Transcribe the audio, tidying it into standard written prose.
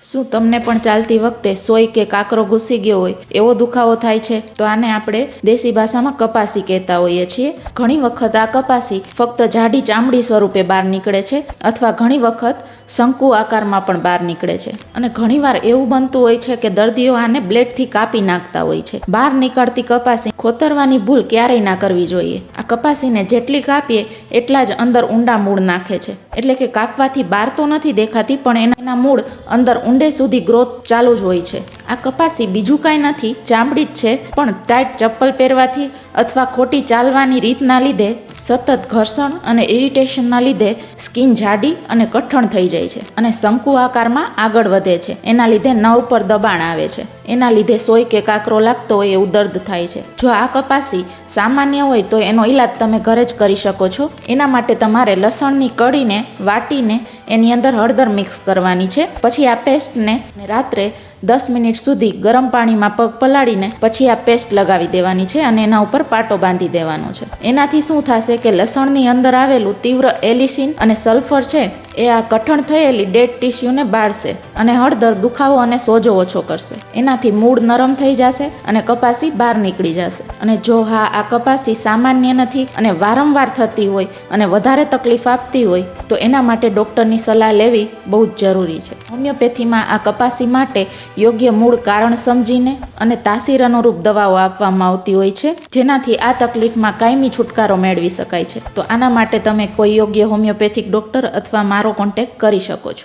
શું તમને પણ ચાલતી વખતે સોય કે કાકરો ઘૂસી ગયો હોય એવો દુખાવો થાય છે? તો આને આપણે દેશી ભાષામાં કપાસી કહેતા હોઈએ છીએ. ઘણી વખત આ કપાસી ફક્ત જાડી ચામડી સ્વરૂપે બહાર નીકળે છે અથવા ઘણી વખત શંકુ આકારમાં પણ બહાર નીકળે છે. અને ઘણીવાર એવું બનતું હોય છે કે દર્દીઓ આને બ્લેડથી કાપી નાખતા હોય છે. બહાર નીકળતી કપાસી ખોતરવાની ભૂલ ક્યારેય ના કરવી જોઈએ. આ કપાસીને જેટલી કાપીએ એટલા જ અંદર ઊંડા મૂળ નાખે છે. એટલે કે કાપવાથી બહાર તો નથી દેખાતી, પણ એના મૂળ અંદર ઊંડે સુધી ગ્રોથ ચાલુ જ હોય છે. આ કપાસી બીજું કાંઈ નથી, ચામડી જ છે, પણ ટાઈટ ચપ્પલ પહેરવાથી અથવા ખોટી ચાલવાની રીતના લીધે, સતત ઘર્ષણ અને ઇરિટેશનના લીધે સ્કિન જાડી અને કઠણ થઈ જાય છે અને શંકુ આકારમાં આગળ વધે છે. એના લીધે નર્વ પર દબાણ આવે છે. એના લીધે સોય કે કાકરો લાગતો હોય એવું દર્દ થાય છે. જો આ કપાસી સામાન્ય હોય તો એનો ઈલાજ તમે ઘરે જ કરી શકો છો. એના માટે તમારે લસણની કળીને વાટીને એની અંદર હળદર મિક્સ કરવાની છે. પછી આ પેસ્ટને રાત્રે 10 મિનિટ સુધી ગરમ પાણીમાં પગ પલાળીને પછી આ પેસ્ટ લગાવી દેવાની છે અને એના ઉપર પાટો બાંધી દેવાનો છે. એનાથી શું થશે કે લસણની અંદર આવેલું તીવ્ર એલિસિન અને સલ્ફર છે એ આ કઠણ થયેલી ડેડ ટીસ્યુને બાળશે અને હળદર દુખાવો અને સોજો ઓછો કરશે. એનાથી મૂળ નરમ થઈ જશે અને કપાસી બહાર નીકળી જશે. અને જો આ કપાસી સામાન્ય નથી અને વારંવાર થતી હોય અને વધારે તકલીફ આપતી હોય તો એના માટે ડૉક્ટરની સલાહ લેવી બહુ જ જરૂરી છે. હોમિયોપેથીમાં આ કપાસી માટે યોગ્ય મૂળ કારણ સમજીને અને તાસીર અનુરૂપ દવાઓ આપવામાં આવતી હોય છે, જેનાથી આ તકલીફમાં કાયમી છુટકારો મેળવી શકાય છે. તો આના માટે તમે કોઈ યોગ્ય હોમિયોપેથિક ડૉક્ટર અથવા મારો કોન્ટેક્ટ કરી શકો છો.